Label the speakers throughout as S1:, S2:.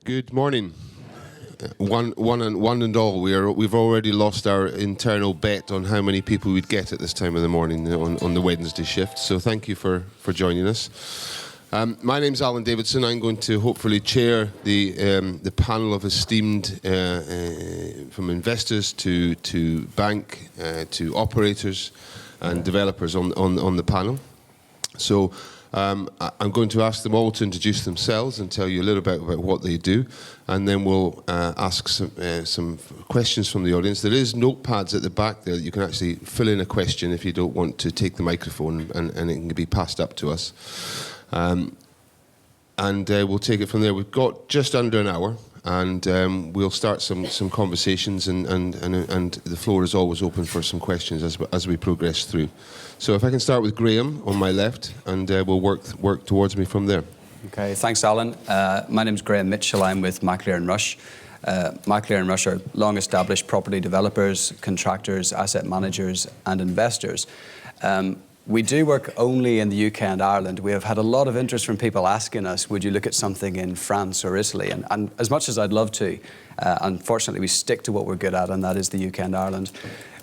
S1: Good morning. One and all, we've already lost our internal bet on how many people we'd get at this time of the morning on the Wednesday shift. So thank you for joining us. My name's Alan Davidson. I'm going to hopefully chair the panel of esteemed from investors to bank to operators and developers on the panel. So I'm going to ask them all to introduce themselves and tell you a little bit about what they do, and then we'll ask some questions from the audience. There is notepads at the back there that you can actually fill in a question if you don't want to take the microphone, and it can be passed up to us. We'll take it from there. We've got just under an hour, and we'll start some conversations, and the floor is always open for some questions as we progress through. So if I can start with Graham on my left, and we'll work towards me from there.
S2: Okay, thanks, Alan. My name's Graham Mitchell. I'm with McAleer & Rush. McAleer & Rush are long-established property developers, contractors, asset managers, and investors. We do work only in the UK and Ireland. We have had a lot of interest from people asking us, would you look at something in France or Italy? And as much as I'd love to, unfortunately we stick to what we're good at, and that is the UK and Ireland.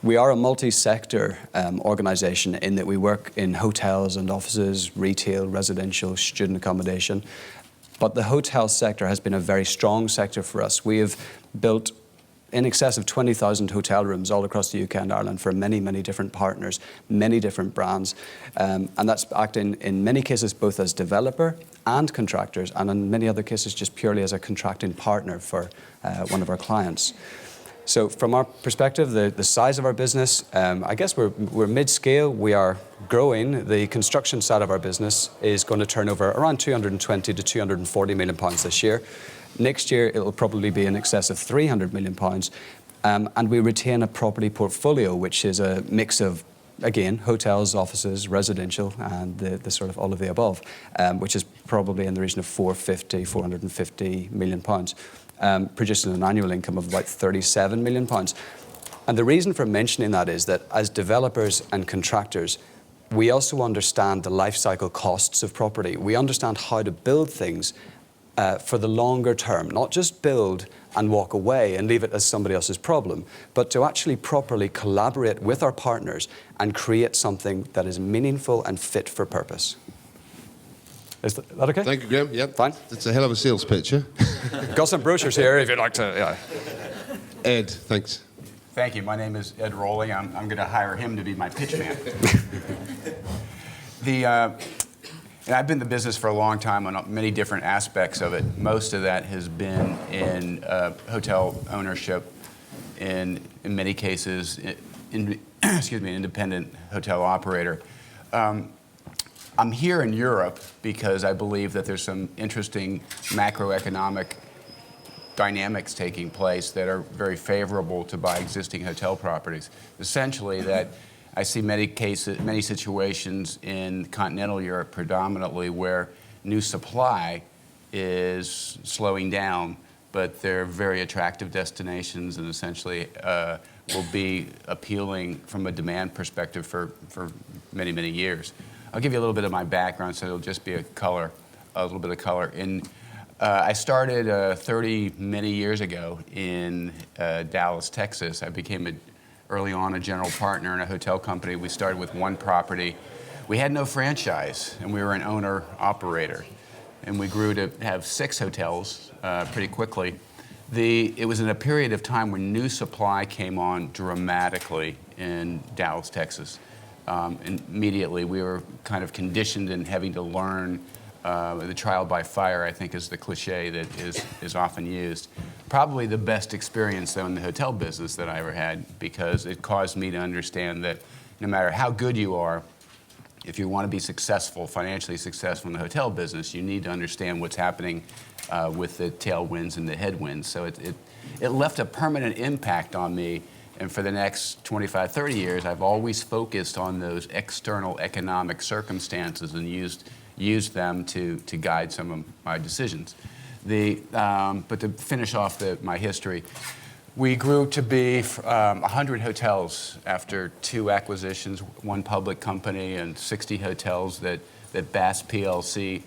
S2: We are a multi-sector organisation in that we work in hotels and offices, retail, residential, student accommodation. But the hotel sector has been a very strong sector for us. We have built in excess of 20,000 hotel rooms all across the UK and Ireland for many, many different partners, many different brands. And that's acting in many cases both as developer and contractors, and in many other cases just purely as a contracting partner for one of our clients. So from our perspective, the size of our business, I guess we're mid-scale. We are growing. The construction side of our business is going to turn over around 220 to 240 million pounds this year. Next year, it will probably be in excess of 300 million pounds. And we retain a property portfolio, which is a mix of, again, hotels, offices, residential, and the sort of all of the above, which is probably in the region of 450 million pounds, producing an annual income of about 37 million pounds. And the reason for mentioning that is that as developers and contractors, we also understand the life cycle costs of property. We understand how to build things for the longer term, not just build and walk away and leave it as somebody else's problem, but to actually properly collaborate with our partners and create something that is meaningful and fit for purpose. Is that okay?
S1: Thank you, Graham. Yep.
S2: Fine.
S1: It's a hell of a sales pitch, yeah?
S2: Got some brochures here if you'd like to, yeah.
S1: Ed, thanks.
S3: Thank you. My name is Ed Rowley. I'm going to hire him to be my pitch man. And I've been in the business for a long time on many different aspects of it. Most of that has been in hotel ownership, in many cases, an independent hotel operator. I'm here in Europe because I believe that there's some interesting macroeconomic dynamics taking place that are very favorable to buy existing hotel properties. Essentially, that I see many situations in continental Europe predominantly where new supply is slowing down, but they're very attractive destinations and essentially will be appealing from a demand perspective for many, many years. I'll give you a little bit of my background so it'll just be a little bit of color. I started many years ago in Dallas, Texas. I became early on a general partner in a hotel company. We started with one property. We had no franchise, and we were an owner-operator. And we grew to have 6 hotels pretty quickly. It was in a period of time when new supply came on dramatically in Dallas, Texas. Immediately, we were kind of conditioned in having to learn the trial by fire, I think, is the cliche that is often used. Probably the best experience, though, in the hotel business that I ever had, because it caused me to understand that no matter how good you are, if you want to be successful, financially successful in the hotel business, you need to understand what's happening with the tailwinds and the headwinds. So it left a permanent impact on me. And for the next 25, 30 years, I've always focused on those external economic circumstances and used them to guide some of my decisions. But to finish off my history, we grew to be 100 hotels after 2 acquisitions, 1 public company, and 60 hotels that Bass PLC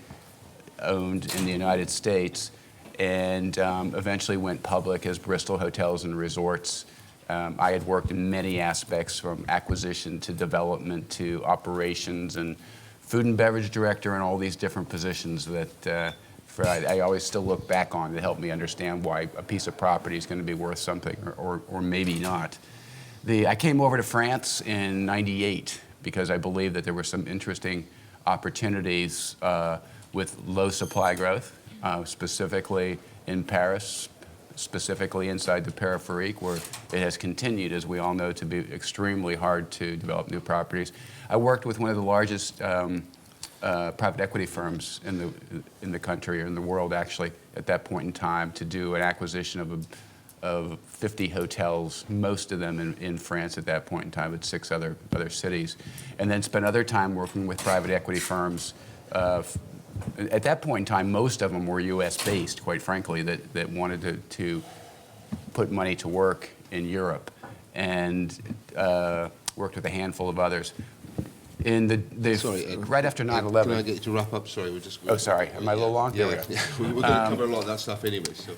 S3: owned in the United States. and eventually went public as Bristol Hotels and Resorts. I had worked in many aspects, from acquisition to development to operations and food and beverage director, and all these different positions that I always still look back on to help me understand why a piece of property is going to be worth something or maybe not. I came over to France in '98 because I believed that there were some interesting opportunities with low supply growth, specifically in Paris, specifically inside the périphérique, where it has continued, as we all know, to be extremely hard to develop new properties. I worked with one of the largest private equity firms in the country, or in the world actually, at that point in time, to do an acquisition of 50 hotels, most of them in France at that point in time, at 6 other cities, and then spent other time working with private equity firms. At that point in time, most of them were U.S.-based, quite frankly, that wanted to put money to work in Europe, and worked with a handful of others.
S1: Sorry,
S3: right after 9/11.
S1: Can I get you to wrap up? Sorry, we're just.
S3: Oh, sorry. Am I a little long?
S1: Yeah,
S3: There we go.
S1: we're going to cover a lot of that stuff anyway. So.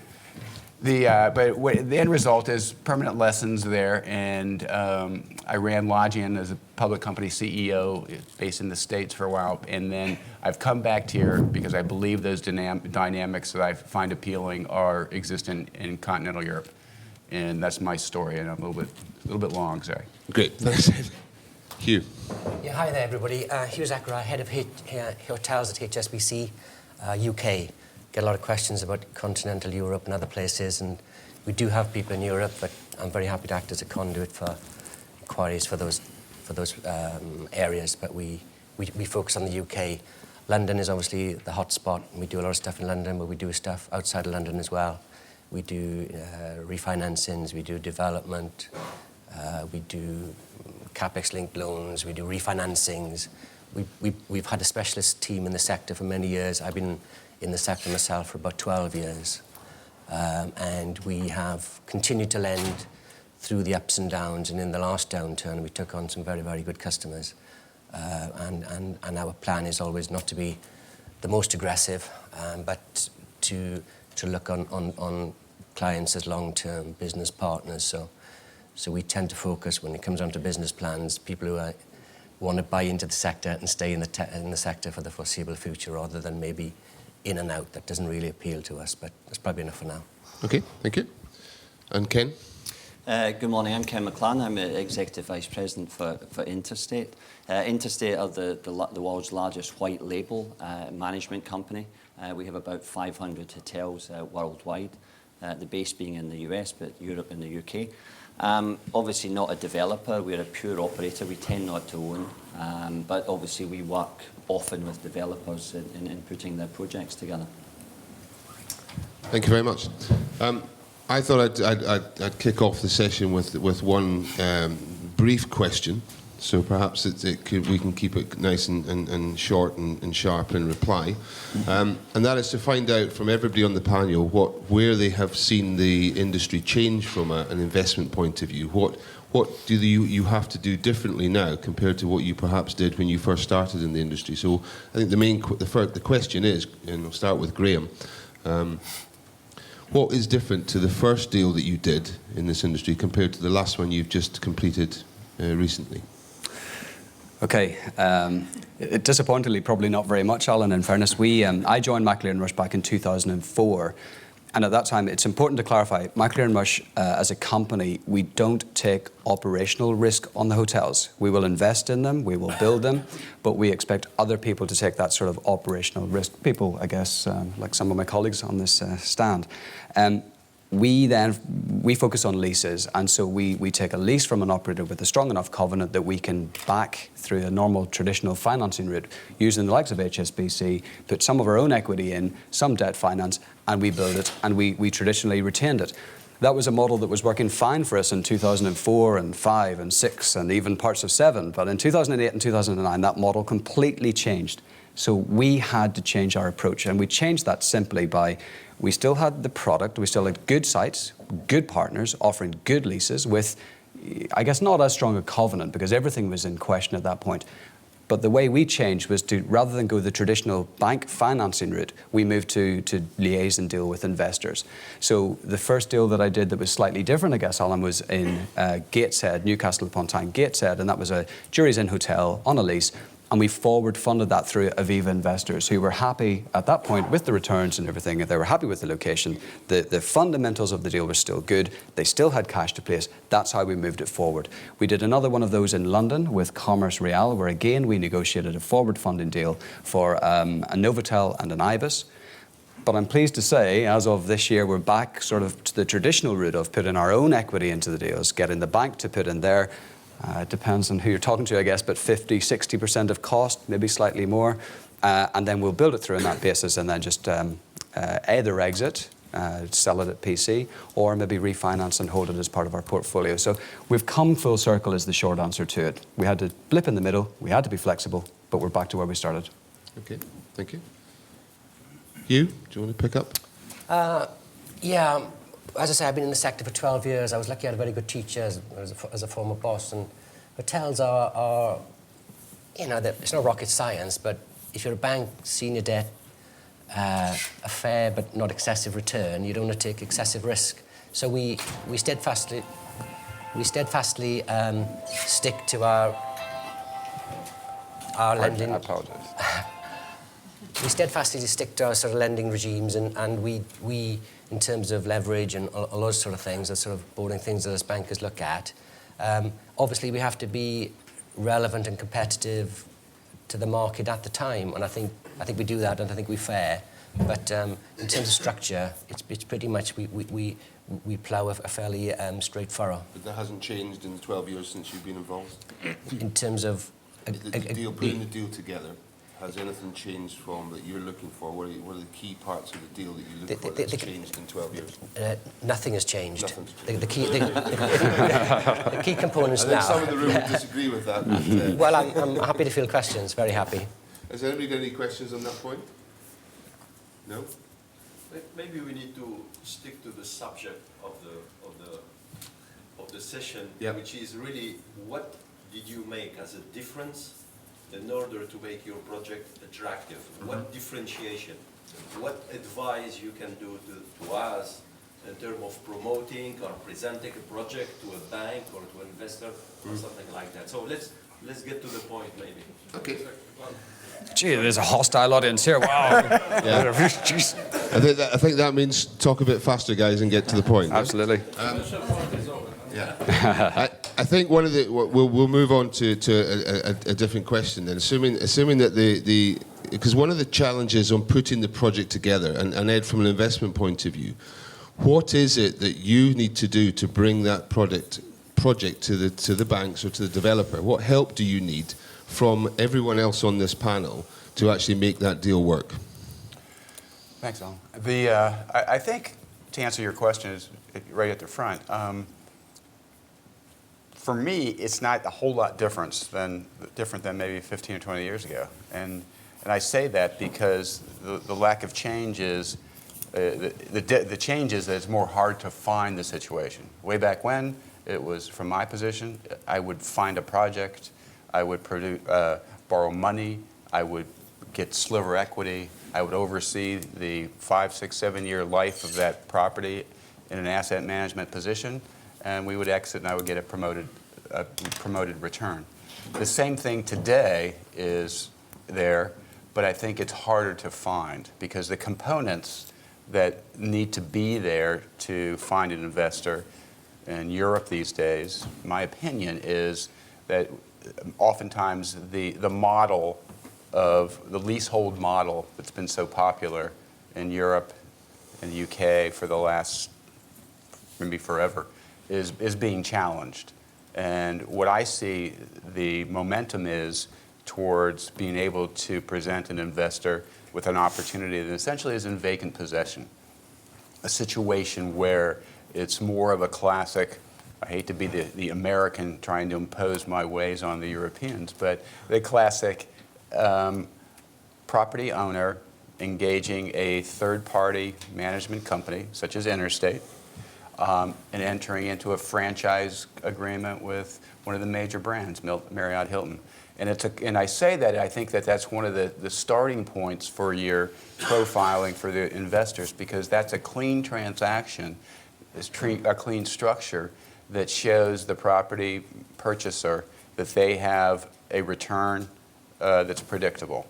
S3: But the end result is permanent lessons there, and I ran Lodgian as a public company CEO based in the States for a while, and then I've come back here because I believe those dynamics that I find appealing exist in continental Europe, and that's my story. And I'm a little bit long. Sorry.
S1: Great, thanks. Hugh.
S4: Yeah, hi there, everybody. Hugh Zachariah, head of hotels at HSBC UK. Get a lot of questions about continental Europe and other places, and we do have people in Europe, but I'm very happy to act as a conduit for inquiries for those areas. But we focus on the UK. London is obviously the hot spot, and we do a lot of stuff in London, but we do stuff outside of London as well. We do refinancings, we do development, we do capex-linked loans, we do refinancings. We've had a specialist team in the sector for many years. I've been in the sector myself for about 12 years. And we have continued to lend through the ups and downs. And in the last downturn, we took on some very, very good customers. And our plan is always not to be the most aggressive, but to look on clients as long-term business partners. So we tend to focus, when it comes down to business plans, people who want to buy into the sector and stay in the sector for the foreseeable future, rather than maybe in and out. That doesn't really appeal to us, but that's probably enough for now.
S1: Okay, thank you. And Ken?
S5: Good morning, I'm Ken McLaren. I'm Executive Vice President for Interstate. Interstate are the world's largest white label management company. We have about 500 hotels worldwide, the base being in the US, but Europe and the UK. Obviously not a developer, we're a pure operator. We tend not to own, but obviously we work often with developers in putting their projects together.
S1: Thank you very much. I thought I'd kick off the session with one brief question, so perhaps we can keep it nice and short and sharp in reply. And that is to find out from everybody on the panel where they have seen the industry change from an investment point of view. What do you have to do differently now compared to what you perhaps did when you first started in the industry? So I think the question is, and I'll start with Graham, what is different to the first deal that you did in this industry compared to the last one you've just completed recently?
S2: Okay, disappointingly, probably not very much, Alan, in fairness. I joined McAleer & Rush back in 2004. And at that time, it's important to clarify, McAleer & Rush, as a company, we don't take operational risk on the hotels. We will invest in them, we will build them, but we expect other people to take that sort of operational risk. People, I guess, like some of my colleagues on this stand. We focus on leases, and so we take a lease from an operator with a strong enough covenant that we can back through a normal traditional financing route, using the likes of HSBC, put some of our own equity in, some debt finance, and we build it, and we traditionally retained it. That was a model that was working fine for us in 2004 and 5 and 6 and even parts of 7, but in 2008 and 2009 that model completely changed. So we had to change our approach, and we changed that simply by, we still had the product, we still had good sites, good partners, offering good leases with, I guess, not as strong a covenant because everything was in question at that point. But the way we changed was to, rather than go the traditional bank financing route, we moved to liaise and deal with investors. So the first deal that I did that was slightly different, I guess, Alan, was in Gateshead, Newcastle upon Tyne, Gateshead, and that was a Jury's Inn hotel on a lease. And we forward funded that through Aviva investors who were happy at that point with the returns and everything. They were happy with the location. The fundamentals of the deal were still good. They still had cash to place. That's how we moved it forward. We did another one of those in London with Commerce Real, where again we negotiated a forward funding deal for a Novotel and an Ibis. But I'm pleased to say, as of this year, we're back sort of to the traditional route of putting our own equity into the deals, getting the bank to put in there. It depends on who you're talking to, I guess, but 50, 60% of cost, maybe slightly more. And then we'll build it through on that basis and then just either exit, sell it at PC, or maybe refinance and hold it as part of our portfolio. So we've come full circle is the short answer to it. We had to blip in the middle, we had to be flexible, but we're back to where we started.
S1: Okay, thank you. Hugh, do you want to pick up?
S4: Yeah, as I say, I've been in the sector for 12 years. I was lucky I had a very good teacher as a former boss. And hotels are you know, it's not rocket science, but if you're a bank, senior debt, a fair but not excessive return, you don't want to take excessive risk. So we steadfastly stick to our lending.
S2: I apologise.
S4: We steadfastly stick to our sort of lending regimes, and we in terms of leverage and all those sort of things, are sort of boring things that us bankers look at. Obviously, we have to be relevant and competitive to the market at the time, and I think we do that, and I think we're fair. But in terms of structure, it's pretty much we plough a fairly straight furrow.
S1: But that hasn't changed in the 12 years since you've been involved?
S4: In terms of
S1: Putting the deal together, has anything changed from that you're looking for? What are the key parts of the deal that you look for that's changed in 12 years?
S4: Nothing has changed.
S1: Nothing's changed.
S4: The key components
S1: I think
S4: now.
S1: some of the room would disagree with that. But,
S4: Well, I'm happy to field questions. Very happy.
S1: has anybody got any questions on that point? No?
S6: Maybe we need to stick to the subject of the session,
S1: Yeah.
S6: which is really what did you make as a difference in order to make your project attractive? What differentiation? What advice you can do to us in terms of promoting or presenting a project to a bank or to an investor or something like that? So let's get to the point maybe.
S1: Okay.
S2: Gee, there's a hostile audience here. Wow. Jeez.
S1: I think that means talk a bit faster, guys, and get to the point.
S2: Absolutely.
S1: Yeah. I think one of the we'll move on to a different question then. Assuming that because one of the challenges on putting the project together, and Ed, from an investment point of view, what is it that you need to do to bring that project to the banks or to the developer? What help do you need from everyone else on this panel to actually make that deal work?
S3: Thanks, Alan. I think to answer your question is right at the front. For me, it's not a whole lot different than maybe 15 or 20 years ago, and I say that because the lack of change is the change is that it's more hard to find the situation. Way back when, it was from my position, I would find a project, I would borrow money, I would get sliver equity, I would oversee the 5, 6, 7 year life of that property in an asset management position, and we would exit and I would get a promoted return. The same thing today is there, but I think it's harder to find because the components that need to be there to find an investor in Europe these days, my opinion is that oftentimes the model of the leasehold model that's been so popular in Europe and the UK for the last maybe forever is being challenged. And what I see the momentum is towards being able to present an investor with an opportunity that essentially is in vacant possession. A situation where it's more of a classic, I hate to be the American trying to impose my ways on the Europeans, but the classic property owner engaging a third-party management company, such as Interstate, and entering into a franchise agreement with one of the major brands, Marriott, Hilton. And I say that I think that that's one of the starting points for your profiling for the investors, because that's a clean transaction, a clean structure that shows the property purchaser that they have a return that's predictable.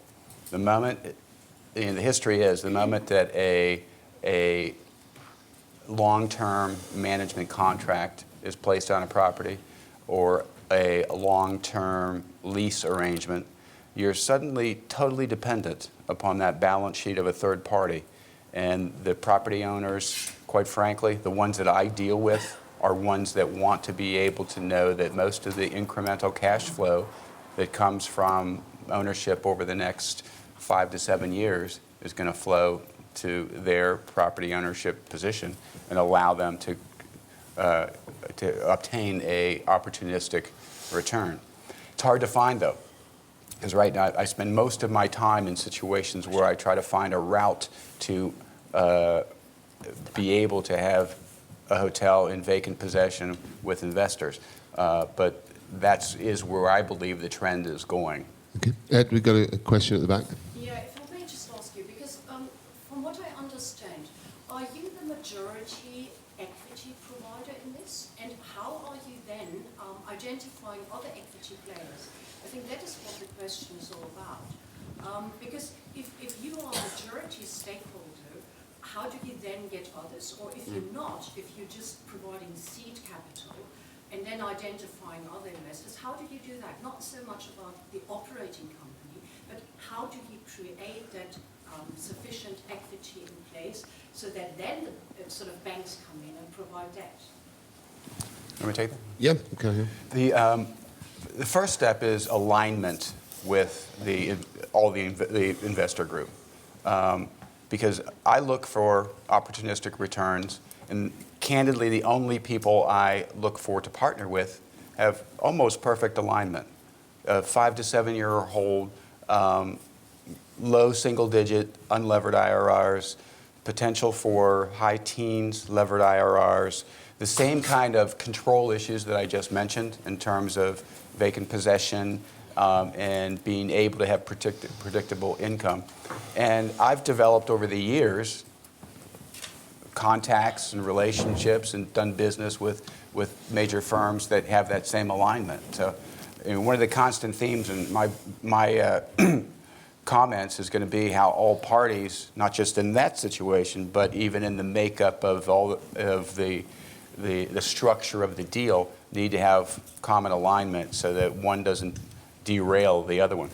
S3: The moment, and the history is, the moment that a long-term management contract is placed on a property or a long-term lease arrangement, you're suddenly totally dependent upon that balance sheet of a third party. And the property owners, quite frankly, the ones that I deal with, are ones that want to be able to know that most of the incremental cash flow that comes from ownership over the next 5 to 7 years is going to flow to their property ownership position and allow them to obtain a opportunistic return. It's hard to find, though, because right now I spend most of my time in situations where I try to find a route to be able to have a hotel in vacant possession with investors. But that is where I believe the trend is going.
S1: Okay. Ed, we've got a question at the back.
S7: Yeah, if I may just ask you, because from what I understand, are you the majority equity provider in this? And how are you then identifying other equity players? I think that is what the question is all about. Because if you are a majority stakeholder, how do you then get others? Or if you're not, if you're just providing seed capital and then identifying other investors, how do you do that? Not so much about the operating company, but how do you create that sufficient equity in place so that then the sort of banks come in and provide debt?
S3: Let me take that?
S1: Yeah, okay.
S3: The first step is alignment with all the investor group. Because I look for opportunistic returns, and candidly, the only people I look for to partner with have almost perfect alignment. 5 to 7 year hold, low single-digit unlevered IRRs, potential for high teens levered IRRs, the same kind of control issues that I just mentioned in terms of vacant possession and being able to have predictable income. And I've developed over the years contacts and relationships and done business with major firms that have that same alignment. So one of the constant themes in my comments is going to be how all parties, not just in that situation, but even in the makeup of all of the structure of the deal, need to have common alignment so that one doesn't derail the other one.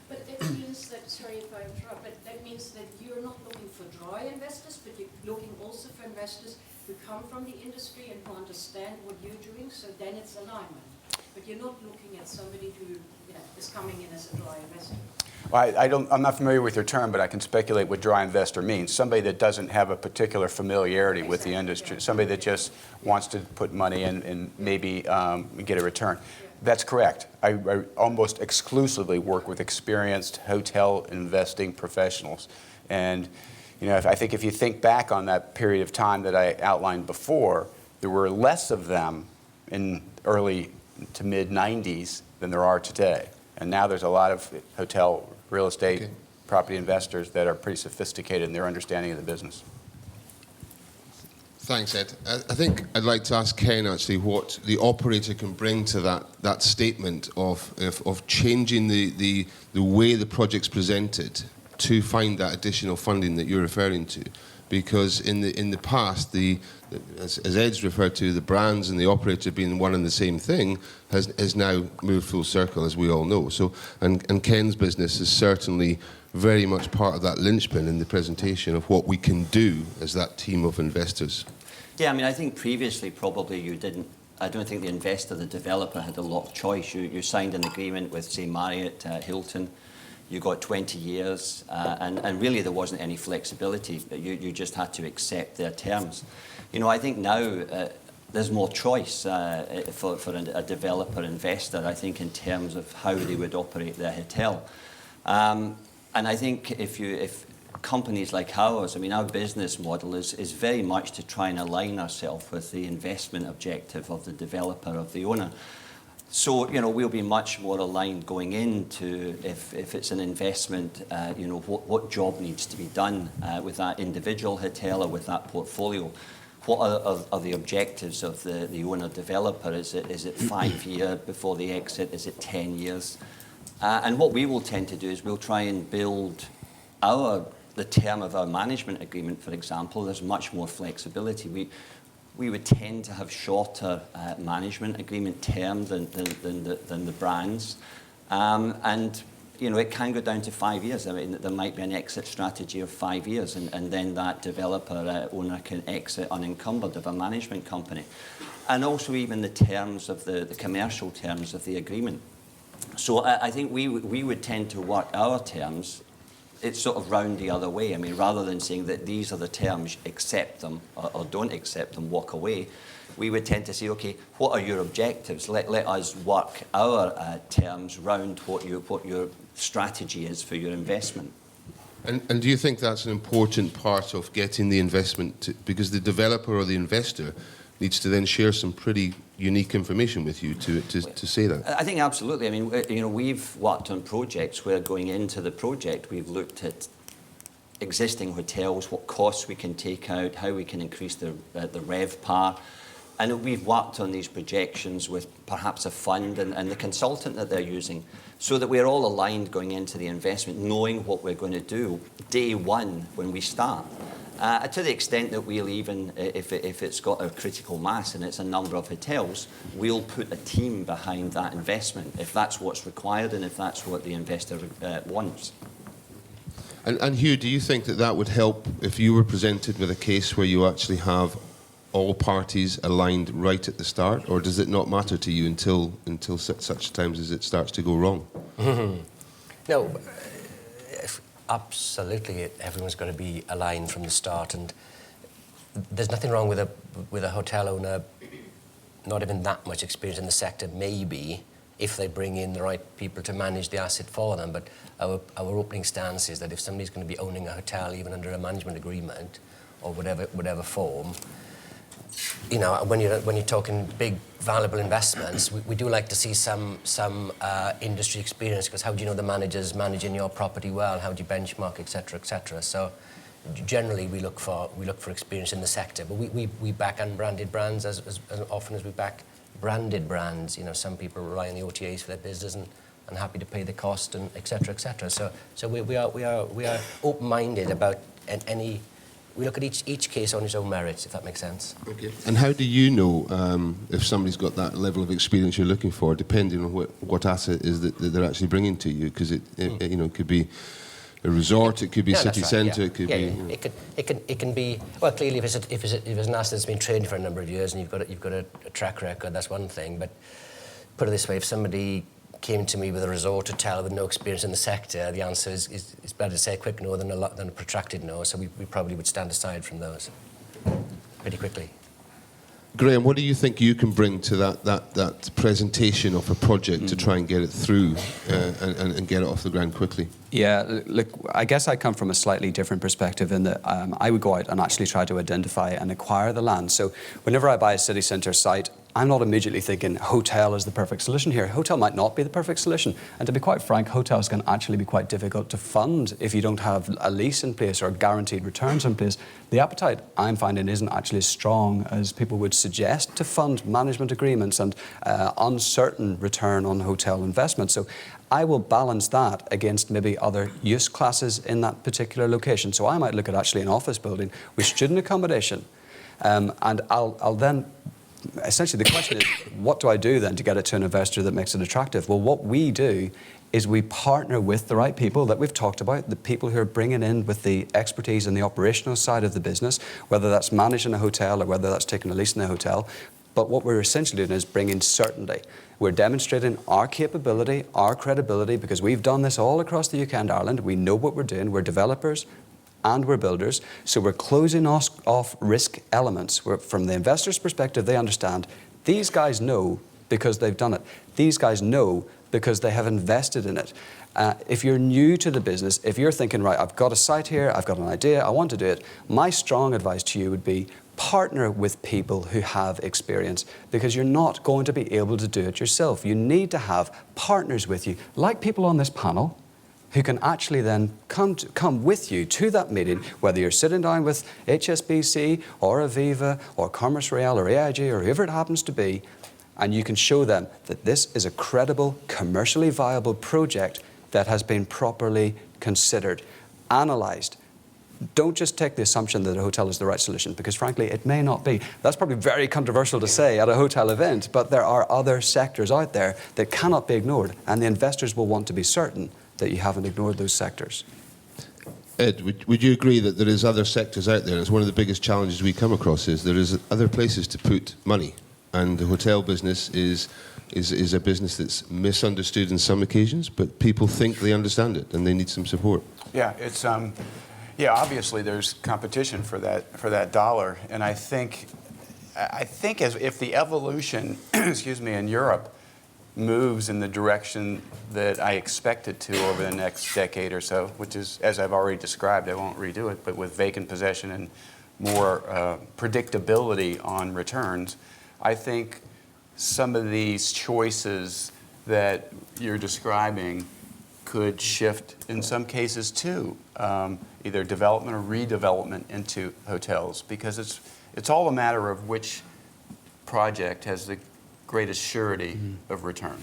S7: But that means that, sorry if I interrupt, but that means that you're not looking for dry investors, but you're looking also for investors who come from the industry and who understand what you're doing, so then it's alignment. But you're not looking at somebody who is coming in as a dry investor.
S3: Well, I'm not familiar with your term, but I can speculate what dry investor means. Somebody that doesn't have a particular familiarity with the industry, somebody that just wants to put money in and maybe get a return. That's correct. I almost exclusively work with experienced hotel investing professionals. And I think if you think back on that period of time that I outlined before, there were less of them in early to mid-90s than there are today. And now there's a lot of hotel real estate property investors that are pretty sophisticated in their understanding of the business.
S1: Thanks, Ed. I think I'd like to ask Ken actually what the operator can bring to that statement of changing the way the project's presented to find that additional funding that you're referring to. Because in the past, as Ed's referred to, the brands and the operator being one and the same thing has now moved full circle, as we all know. So, and Ken's business is certainly very much part of that linchpin in the presentation of what we can do as that team of investors.
S5: Yeah, I mean, I think previously probably you didn't. I don't think the investor, the developer, had a lot of choice. You signed an agreement with, say, Marriott, Hilton. You got 20 years, and really there wasn't any flexibility. You just had to accept their terms. I think now there's more choice for a developer investor, I think, in terms of how they would operate their hotel. And I think if companies like ours, I mean, our business model is very much to try and align ourselves with the investment objective of the developer, of the owner. So, we'll be much more aligned going into if it's an investment, what job needs to be done with that individual hotel or with that portfolio. What are the objectives of the owner-developer? Is it 5 years before the exit? Is it 10 years? And what we will tend to do is we'll try and build the term of our management agreement, for example. There's much more flexibility. We would tend to have shorter management agreement term than the brands. And, it can go down to 5 years. I mean, there might be an exit strategy of 5 years, and then that developer owner can exit unencumbered of a management company. And also even the terms of the commercial terms of the agreement. So I think we would tend to work our terms. It's sort of round the other way. I mean, rather than saying that these are the terms, accept them or don't accept them, walk away, we would tend to say, okay, what are your objectives? Let us work our terms round what your strategy is for your investment.
S1: And do you think that's an important part of getting the investment? Because the developer or the investor needs to then share some pretty unique information with you to say that.
S5: I think absolutely. I mean, we've worked on projects where going into the project, we've looked at existing hotels, what costs we can take out, how we can increase the RevPAR. And we've worked on these projections with perhaps a fund and the consultant that they're using, so that we're all aligned going into the investment, knowing what we're going to do day one when we start. To the extent that we'll even, if it's got a critical mass and it's a number of hotels, we'll put a team behind that investment if that's what's required and if that's what the investor wants.
S1: And Hugh, do you think that would help if you were presented with a case where you actually have all parties aligned right at the start, or does it not matter to you until such times as it starts to go wrong?
S4: No. Absolutely, everyone's got to be aligned from the start, and there's nothing wrong with a hotel owner not having that much experience in the sector, maybe, if they bring in the right people to manage the asset for them. But our opening stance is that if somebody's going to be owning a hotel, even under a management agreement or whatever form, when you're talking big, valuable investments, we do like to see some industry experience, because how do you know the manager's managing your property well? How do you benchmark, etc., etc.? So generally, we look for experience in the sector, but we back unbranded brands as often as we back branded brands. Some people rely on the OTAs for their business and happy to pay the cost, and etc., etc. So we are open-minded about any. We look at each case on its own merits, if that makes sense.
S1: Okay. And how do you know if somebody's got that level of experience you're looking for, depending on what asset is that they're actually bringing to you? Because it could be a resort, it could be city centre, it could be.
S4: It can be. Well, clearly, if it's an asset that's been trading for a number of years and you've got a track record, that's one thing. But put it this way: if somebody came to me with a resort hotel with no experience in the sector, the answer is better to say a quick no than a protracted no. So we probably would stand aside from those pretty quickly.
S1: Graham, what do you think you can bring to that presentation of a project to try and get it through and get it off the ground quickly?
S2: Yeah, look, I guess I come from a slightly different perspective in that I would go out and actually try to identify and acquire the land. So whenever I buy a city centre site, I'm not immediately thinking hotel is the perfect solution here. Hotel might not be the perfect solution. And to be quite frank, hotels can actually be quite difficult to fund if you don't have a lease in place or guaranteed returns in place. The appetite I'm finding isn't actually as strong as people would suggest to fund management agreements and uncertain return on hotel investment. So I will balance that against maybe other use classes in that particular location. So I might look at actually an office building with student accommodation, and I'll then, essentially the question is, what do I do then to get it to an investor that makes it attractive? Well, what we do is we partner with the right people that we've talked about, the people who are bringing in with the expertise in the operational side of the business, whether that's managing a hotel or whether that's taking a lease in a hotel. But what we're essentially doing is bringing certainty. We're demonstrating our capability, our credibility, because we've done this all across the UK and Ireland. We know what we're doing. We're developers and we're builders. So we're closing off risk elements. From the investor's perspective, they understand these guys know because they've done it. These guys know because they have invested in it. If you're new to the business, if you're thinking, right, I've got a site here, I've got an idea, I want to do it, my strong advice to you would be partner with people who have experience, because you're not going to be able to do it yourself. You need to have partners with you, like people on this panel, who can actually then come with you to that meeting, whether you're sitting down with HSBC or Aviva or Commerce Real or AIG or whoever it happens to be, and you can show them that this is a credible, commercially viable project that has been properly considered, analysed. Don't just take the assumption that a hotel is the right solution, because frankly, it may not be. That's probably very controversial to say at a hotel event, but there are other sectors out there that cannot be ignored, and the investors will want to be certain that you haven't ignored those sectors.
S1: Ed, would you agree that there is other sectors out there? It's one of the biggest challenges we come across is there is other places to put money, and the hotel business is a business that's misunderstood in some occasions, but people think they understand it and they need some support.
S3: Yeah, it's obviously there's competition for that dollar, and I think as if the evolution, excuse me, in Europe moves in the direction that I expect it to over the next decade or so, which is, as I've already described, I won't redo it, but with vacant possession and more predictability on returns, I think some of these choices that you're describing could shift in some cases to either development or redevelopment into hotels, because it's all a matter of which project has the greatest surety of return.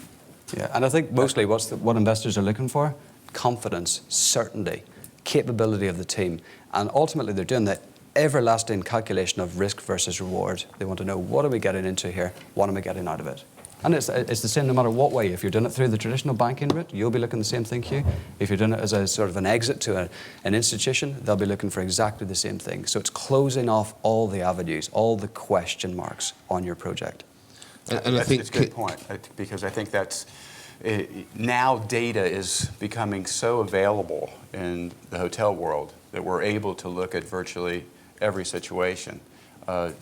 S2: Yeah, and I think mostly what investors are looking for: confidence, certainty, capability of the team, and ultimately they're doing that everlasting calculation of risk versus reward. They want to know, what are we getting into here? What am I getting out of it? And it's the same no matter what way. If you're doing it through the traditional banking route, you'll be looking the same thing, Hugh. If you're doing it as a sort of an exit to an institution, they'll be looking for exactly the same thing. So it's closing off all the avenues, all the question marks on your project.
S1: And I think
S3: it's a good point, because I think that's now data is becoming so available in the hotel world that we're able to look at virtually every situation.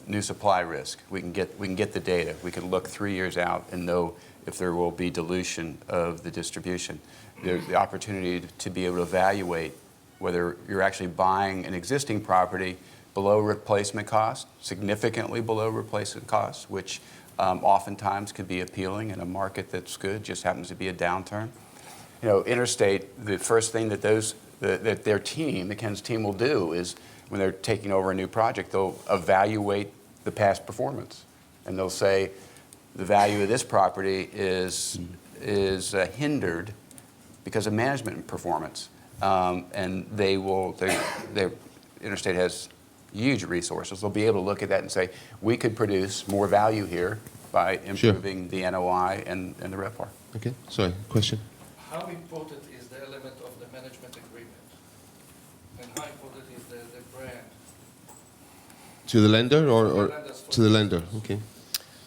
S3: New supply risk, we can get the data. We can look 3 years out and know if there will be dilution of the distribution. The opportunity to be able to evaluate whether you're actually buying an existing property below replacement cost, significantly below replacement cost, which oftentimes could be appealing in a market that's good, just happens to be a downturn. You know, Interstate, the first thing that their team, the Ken's team, will do is, when they're taking over a new project, they'll evaluate the past performance, and they'll say the value of this property is hindered because of management performance, and Interstate has huge resources. They'll be able to look at that and say, we could produce more value here by improving the NOI and the RevPAR.
S1: Okay, sorry, question?
S8: How important is the element of the management agreement? And how important is the brand?
S1: To the lender or to the lender? Okay.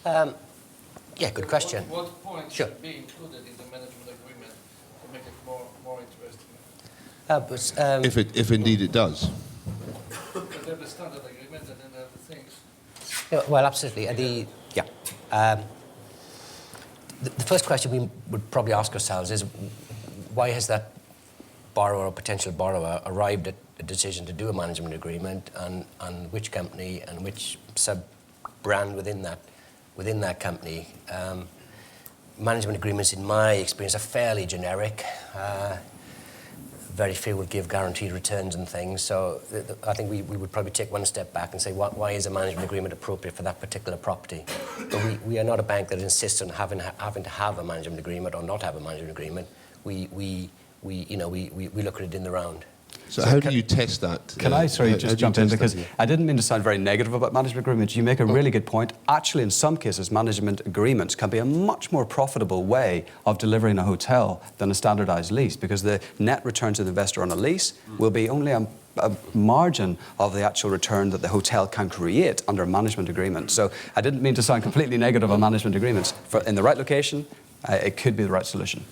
S4: Yeah, good question.
S8: What points
S4: Sure.
S8: should be included in the management agreement to make it more interesting?
S1: If indeed it does.
S8: Because they have the standard agreement and then they have the things.
S4: Yeah, well, absolutely. The first question we would probably ask ourselves is, why has that borrower or potential borrower arrived at a decision to do a management agreement, and which company and which sub-brand within that company? Management agreements, in my experience, are fairly generic. Very few would give guaranteed returns and things. So I think we would probably take one step back and say, why is a management agreement appropriate for that particular property? But we are not a bank that insists on having to have a management agreement or not have a management agreement. We look at it in the round.
S1: So how do you test that?
S2: Can I, just jump in, because I didn't mean to sound very negative about management agreements. You make a really good point. Actually, in some cases, management agreements can be a much more profitable way of delivering a hotel than a standardised lease, because the net return to the investor on a lease will be only a margin of the actual return that the hotel can create under a management agreement. So I didn't mean to sound completely negative on management agreements. In the right location, it could be the right solution.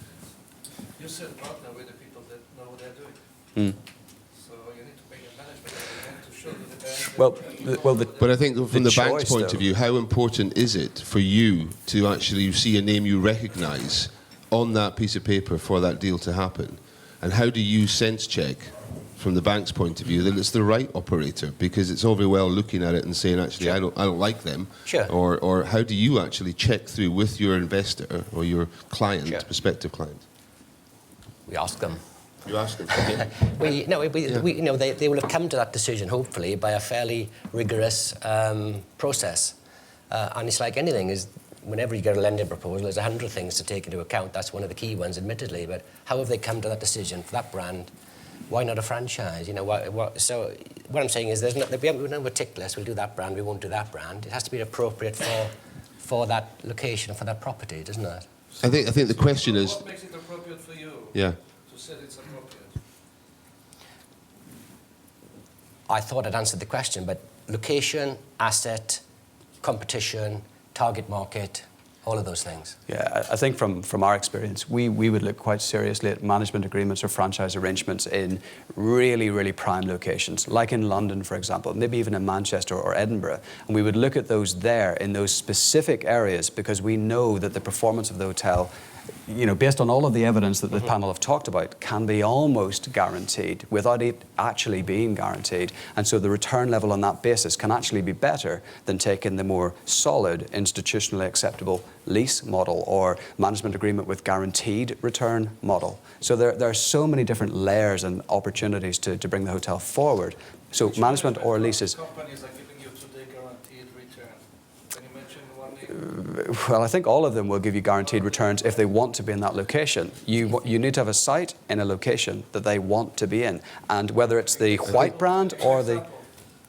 S8: You said partner with the people that know what they're doing. So you need to make a management agreement to show to the bank.
S1: But I think from the bank's
S2: choice,
S1: point of view, how important is it for you to actually see a name you recognise on that piece of paper for that deal to happen? And how do you sense check from the bank's point of view, that it's the right operator? Because it's all very well looking at it and saying, actually, I don't like them.
S4: Sure.
S1: Or how do you actually check through with your investor or your client,
S4: Sure.
S1: prospective client?
S4: We ask them.
S1: You ask them. Okay.
S4: They will have come to that decision, hopefully, by a fairly rigorous process. And it's like anything, is whenever you get a lending proposal, there's 100 things to take into account. That's one of the key ones, admittedly. But how have they come to that decision for that brand? Why not a franchise? So what I'm saying is, we're not meticulous. We'll do that brand. We won't do that brand. It has to be appropriate for that location, for that property, doesn't it?
S1: I think the question is...
S8: What makes it appropriate for you?
S1: Yeah.
S8: To say it's appropriate.
S4: I thought I'd answered the question, but location, asset, competition, target market, all of those things.
S2: Yeah, I think from our experience, we would look quite seriously at management agreements or franchise arrangements in really, really prime locations, like in London, for example, maybe even in Manchester or Edinburgh. And we would look at those there in those specific areas because we know that the performance of the hotel, based on all of the evidence that the panel have talked about, can be almost guaranteed without it actually being guaranteed. And so the return level on that basis can actually be better than taking the more solid, institutionally acceptable lease model or management agreement with guaranteed return model. So there are so many different layers and opportunities to bring the hotel forward. So management or leases.
S8: Companies are giving you today guaranteed return. Can you mention one name?
S2: Well, I think all of them will give you guaranteed returns if they want to be in that location. You need to have a site in a location that they want to be in. And whether it's the white brand or the...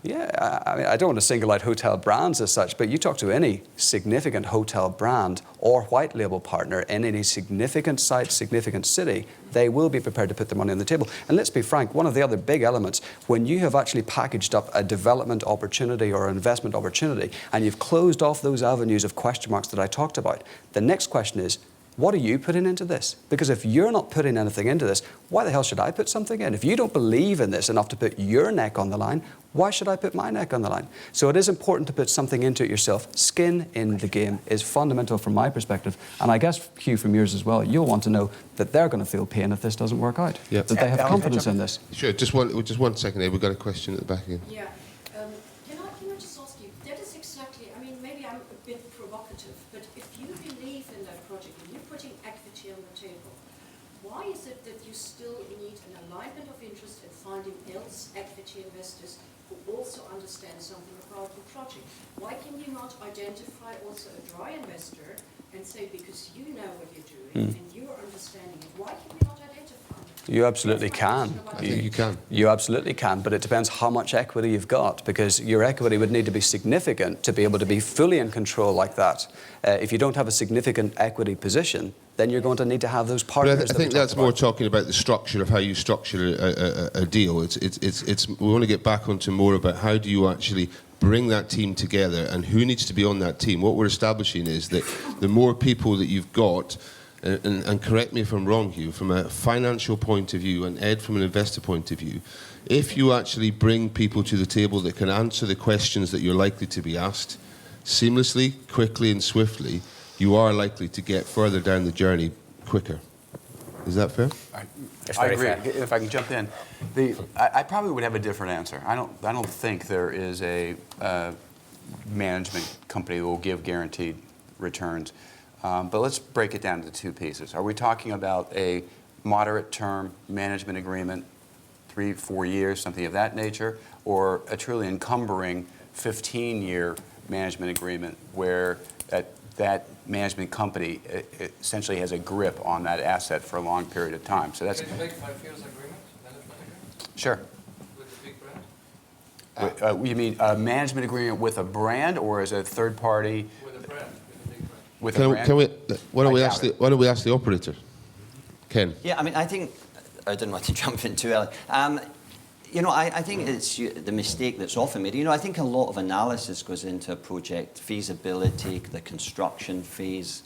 S2: Yeah, I mean, I don't want to single out hotel brands as such, but you talk to any significant hotel brand or white label partner in any significant site, significant city, they will be prepared to put their money on the table. And let's be frank, one of the other big elements, when you have actually packaged up a development opportunity or investment opportunity and you've closed off those avenues of question marks that I talked about, the next question is, what are you putting into this? Because if you're not putting anything into this, why the hell should I put something in? If you don't believe in this enough to put your neck on the line, why should I put my neck on the line? So it is important to put something into it yourself. Skin in the game is fundamental from my perspective. And I guess, Hugh, from yours as well, you'll want to know that they're going to feel pain if this doesn't work out.
S1: Yeah.
S2: That they have confidence in this.
S1: Sure, just one second there. We've got a question at the back again.
S7: Yeah. Can I just ask you, that is exactly, I mean, maybe I'm a bit provocative, but if you believe in that project and you're putting equity on the table, why is it that you still need an alignment of interest in finding else equity investors who also understand something about the project? Why can you not identify also a dry investor and say, because you know what you're doing and you're understanding it, why can you not identify?
S2: You absolutely can.
S1: I think you can.
S2: You absolutely can, but it depends how much equity you've got, because your equity would need to be significant to be able to be fully in control like that. If you don't have a significant equity position, then you're going to need to have those partners.
S1: But I think that's more talking about the structure of how you structure a deal. We want to get back onto more about how do you actually bring that team together and who needs to be on that team. What we're establishing is that the more people that you've got, and correct me if I'm wrong, Hugh, from a financial point of view and Ed from an investor point of view, if you actually bring people to the table that can answer the questions that you're likely to be asked seamlessly, quickly and swiftly, you are likely to get further down the journey quicker. Is that fair?
S3: I agree. If I can jump in, I probably would have a different answer. I don't think there is a management company that will give guaranteed returns. But let's break it down into two pieces. Are we talking about a moderate term management agreement, 3-4 years, something of that nature, or a truly encumbering 15-year management agreement where that management company essentially has a grip on that asset for a long period of time? So that's...
S8: Can you make 5 years agreement, management agreement?
S3: Sure.
S8: With the big brand?
S3: You mean a management agreement with a brand or as a third party?
S8: With a brand, with a big brand.
S3: With a brand?
S1: Why don't we ask the operator? Ken?
S5: Yeah, I mean, I think, I didn't want to jump in too early. I think it's the mistake that's often made. I think a lot of analysis goes into a project, feasibility, the construction phase.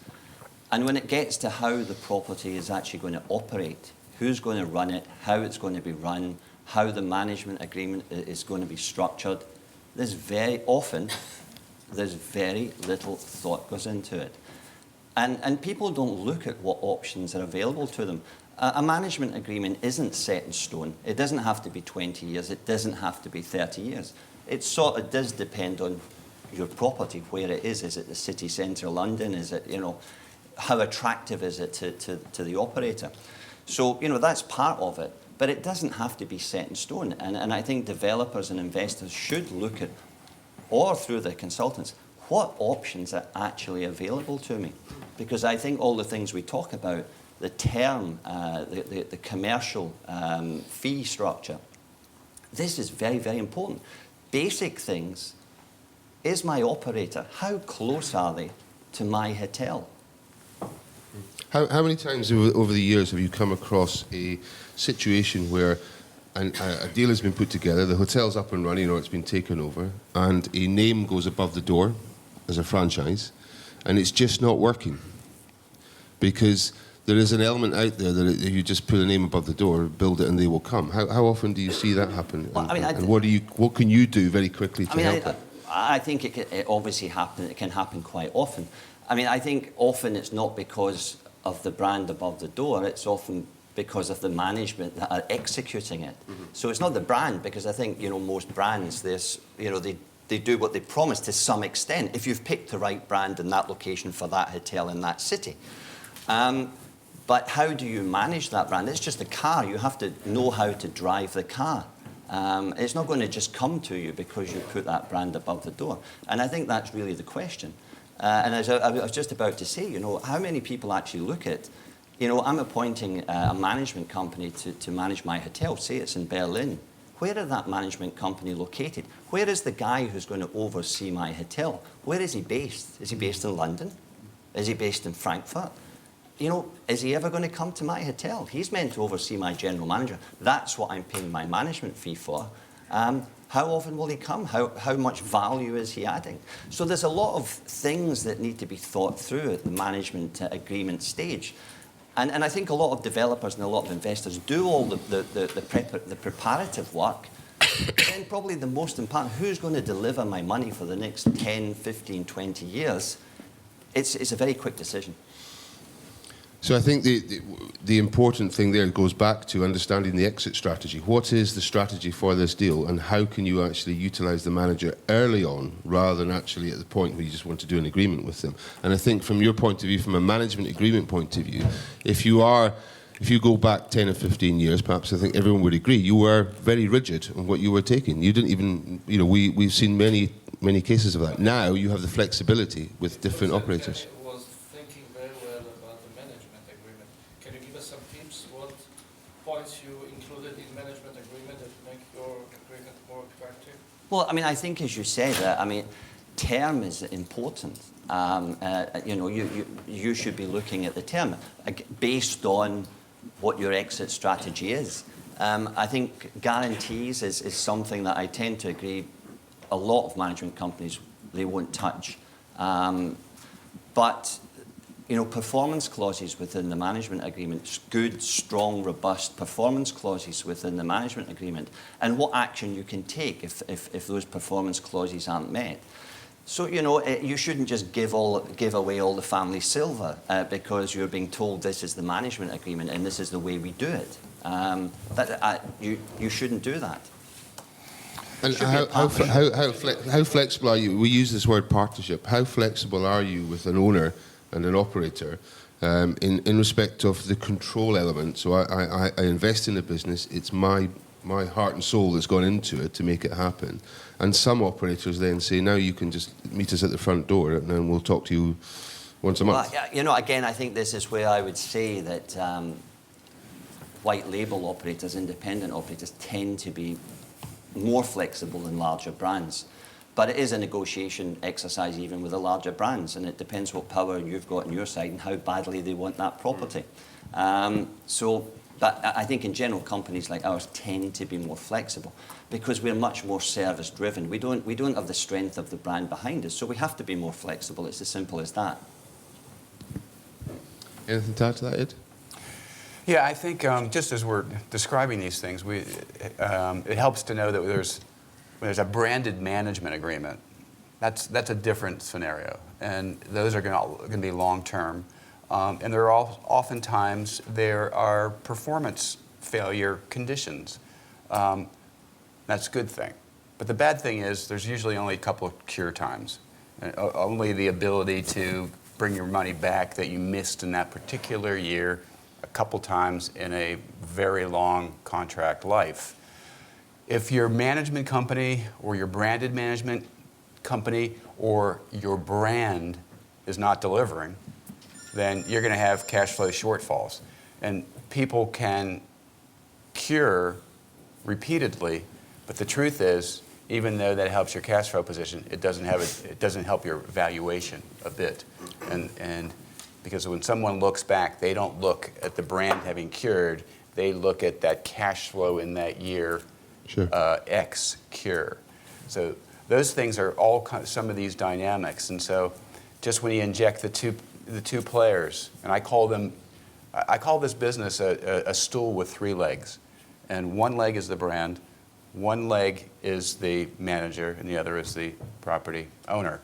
S5: And when it gets to how the property is actually going to operate, who's going to run it, how it's going to be run, how the management agreement is going to be structured, there's very little thought goes into it. And people don't look at what options are available to them. A management agreement isn't set in stone. It doesn't have to be 20 years. It doesn't have to be 30 years. It sort of does depend on your property, where it is. Is it the city centre of London? Is it, how attractive is it to the operator? So, that's part of it. But it doesn't have to be set in stone. And I think developers and investors should look at, or through their consultants, what options are actually available to me? Because I think all the things we talk about, the term, the commercial fee structure, this is very, very important. Basic things, is my operator, how close are they to my hotel?
S1: How many times over the years have you come across a situation where a deal has been put together, the hotel's up and running or it's been taken over, and a name goes above the door as a franchise, and it's just not working? Because there is an element out there that if you just put a name above the door, build it and they will come. How often do you see that happen?
S5: Well,
S1: and what can you do very quickly to help it?
S5: I think it obviously it can happen quite often. I think often it's not because of the brand above the door, it's often because of the management that are executing it. Mm-hmm. So it's not the brand, because I think, most brands, they do what they promise to some extent, if you've picked the right brand in that location for that hotel in that city. But how do you manage that brand? It's just a car. You have to know how to drive the car. It's not going to just come to you because you put that brand above the door. And I think that's really the question. And as I was just about to say, how many people actually look at, I'm appointing a management company to manage my hotel. Say it's in Berlin. Where is that management company located? Where is the guy who's going to oversee my hotel? Where is he based? Is he based in London? Is he based in Frankfurt? Is he ever going to come to my hotel? He's meant to oversee my general manager. That's what I'm paying my management fee for. How often will he come? How much value is he adding? So there's a lot of things that need to be thought through at the management agreement stage. And I think a lot of developers and a lot of investors do all the preparative work. Then probably the most important, who's going to deliver my money for the next 10, 15, 20 years? It's a very quick decision.
S1: So I think the important thing there goes back to understanding the exit strategy. What is the strategy for this deal, and how can you actually utilise the manager early on rather than actually at the point where you just want to do an agreement with them? And I think from your point of view, from a management agreement point of view, if you go back 10 or 15 years, perhaps I think everyone would agree, you were very rigid on what you were taking. You didn't even, we've seen many cases of that. Now you have the flexibility with different operators.
S8: Points you included in management agreement that make your agreement more attractive?
S5: Well, I think as you said, term is important. You should be looking at the term based on what your exit strategy is. I think guarantees is something that I tend to agree a lot of management companies, they won't touch. But performance clauses within the management agreement, good, strong, robust performance clauses within the management agreement, and what action you can take if those performance clauses aren't met. So, you shouldn't just give away all the family silver because you're being told this is the management agreement and this is the way we do it. You shouldn't do that.
S1: And how flexible are you? We use this word partnership. How flexible are you with an owner and an operator in respect of the control element? So I invest in a business, it's my heart and soul that's gone into it to make it happen. And some operators then say, now you can just meet us at the front door and then we'll talk to you once a month.
S5: Well, again, I think this is where I would say that white label operators, independent operators, tend to be more flexible than larger brands. But it is a negotiation exercise even with the larger brands, and it depends what power you've got on your side and how badly they want that property. But I think in general companies like ours tend to be more flexible because we're much more service driven. We don't have the strength of the brand behind us, so we have to be more flexible. It's as simple as that.
S1: Anything to add to that, Ed?
S3: Yeah, I think just as we're describing these things, it helps to know that when there's a branded management agreement, that's a different scenario, and those are going to be long term. And there are oftentimes there are performance failure conditions. That's a good thing. But the bad thing is there's usually only a couple of cure times. Only the ability to bring your money back that you missed in that particular year a couple times in a very long contract life. If your management company or your branded management company or your brand is not delivering, then you're going to have cash flow shortfalls. And people can cure repeatedly, but the truth is, even though that helps your cash flow position, it doesn't help your valuation a bit. And because when someone looks back, they don't look at the brand having cured, they look at that cash flow in that year,
S1: Sure.
S3: X cure. So those things are all some of these dynamics. And so just when you inject the two players, and I call this business a stool with three legs. And one leg is the brand, one leg is the manager, and the other is the property owner.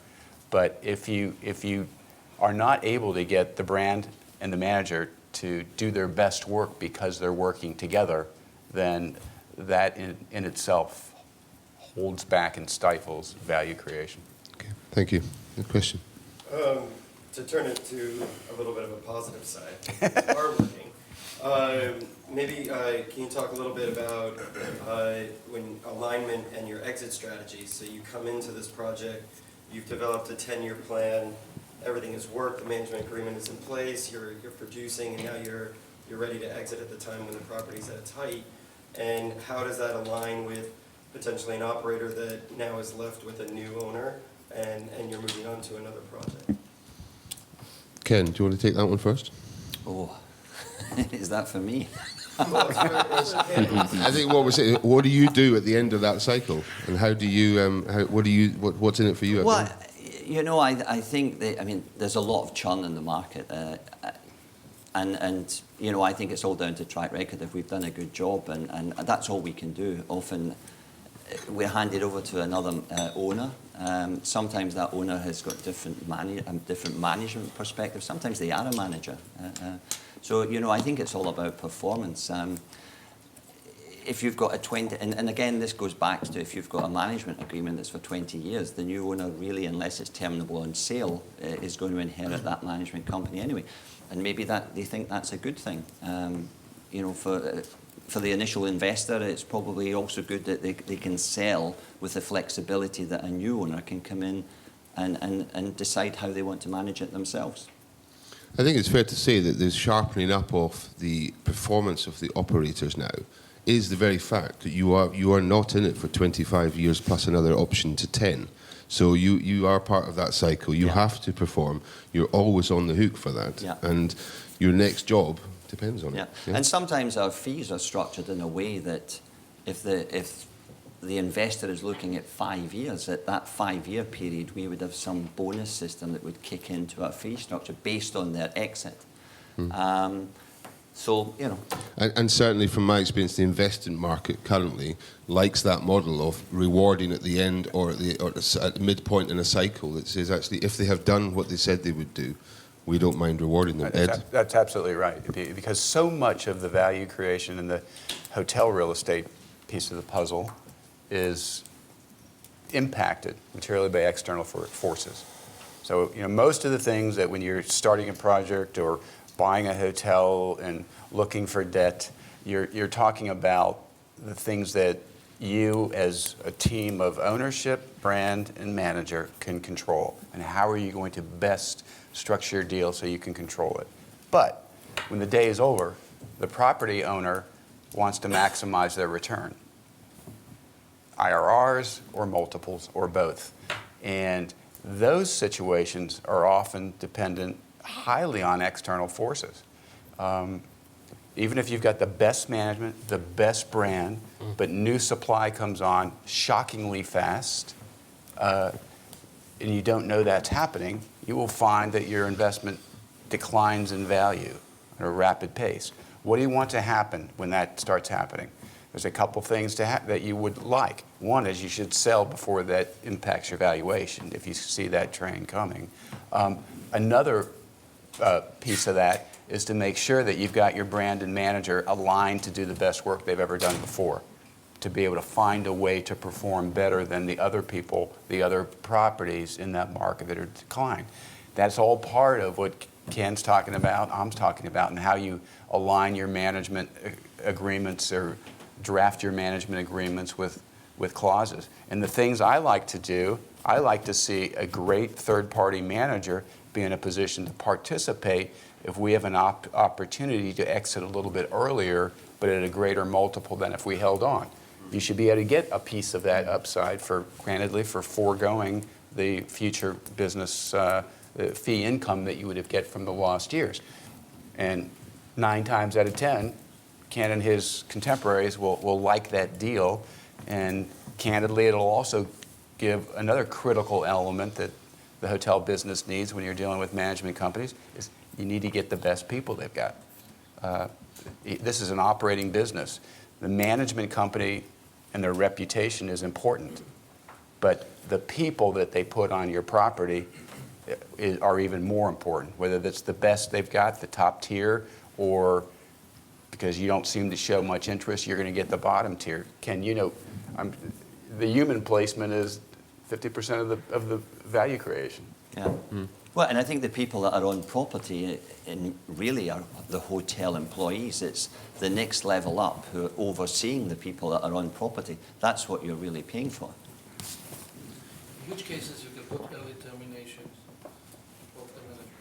S3: But if you are not able to get the brand and the manager to do their best work because they're working together, then that in itself holds back and stifles value creation.
S1: Okay, thank you. Good question.
S9: To turn it to a little bit of a positive side, things are working. Maybe can you talk a little bit about when alignment and your exit strategy? So you come into this project, you've developed a 10-year plan, everything has worked, the management agreement is in place, you're producing, and now you're ready to exit at the time when the property's at its height. And how does that align with potentially an operator that now is left with a new owner and you're moving on to another project?
S1: Ken, do you want to take that one first?
S5: Oh, is that for me?
S1: I think what we're saying, what do you do at the end of that cycle, and how do you, what's in it for you?
S5: Well, you know, I think that, I mean, there's a lot of churn in the market, and you know, I think it's all down to track record. If we've done a good job, and that's all we can do. Often we're handed over to another owner. Sometimes that owner has got different management perspective. Sometimes they are a manager. So, you know, I think it's all about performance. If you've got a 20, and again, this goes back to if you've got a management agreement that's for 20 years, the new owner really, unless it's terminable on sale, is going to inherit that management company anyway. And maybe that they think that's a good thing. You know, for the initial investor, it's probably also good that they can sell with the flexibility that a new owner can come in and decide how they want to manage it themselves.
S1: I think it's fair to say that the sharpening up of the performance of the operators now is the very fact that you are not in it for 25 years plus another option to 10. So you are part of that cycle. You have to perform. You're always on the hook for that.
S5: Yeah.
S1: And your next job depends on it.
S5: Yeah. And sometimes our fees are structured in a way that if the investor is looking at 5 years, at that 5-year period, we would have some bonus system that would kick into our fee structure based on their exit. So, you know.
S1: And certainly from my experience, the investment market currently likes that model of rewarding at the end or at the midpoint in a cycle that says, actually, if they have done what they said they would do, we don't mind rewarding them. Ed?
S3: That's absolutely right. Because so much of the value creation in the hotel real estate piece of the puzzle is impacted materially by external forces. So, you know, most of the things that when you're starting a project or buying a hotel and looking for debt, you're talking about the things that you as a team of ownership, brand, and manager can control. And how are you going to best structure your deal so you can control it? But when the day is over, the property owner wants to maximize their return. IRRs or multiples or both. And those situations are often dependent highly on external forces. Even if you've got the best management, the best brand, but new supply comes on shockingly fast, and you don't know that's happening, you will find that your investment declines in value at a rapid pace. What do you want to happen when that starts happening? There's a couple things that you would like. One is you should sell before that impacts your valuation if you see that train coming. Another piece of that is to make sure that you've got your brand and manager aligned to do the best work they've ever done before, to be able to find a way to perform better than the other people, the other properties in that market that are declined. That's all part of what Ken's talking about, I'm talking about, and how you align your management agreements or draft your management agreements with clauses. And the things I like to do, I like to see a great third-party manager be in a position to participate if we have an opportunity to exit a little bit earlier, but at a greater multiple than if we held on. You should be able to get a piece of that upside for, candidly, for foregoing the future business fee income that you would have get from the lost years. And 9 times out of 10, Ken and his contemporaries will like that deal. And candidly, it'll also give another critical element that the hotel business needs when you're dealing with management companies is you need to get the best people they've got. This is an operating business. The management company and their reputation is important, but the people that they put on your property are even more important, whether that's the best they've got, the top tier, or because you don't seem to show much interest, you're going to get the bottom tier. Ken, you know, the human placement is 50% of the value creation.
S5: Yeah. Well, and I think the people that are on property and really are the hotel employees. It's the next level up who are overseeing the people that are on property. That's what you're really paying for.
S8: In which cases you can put early terminations of the management?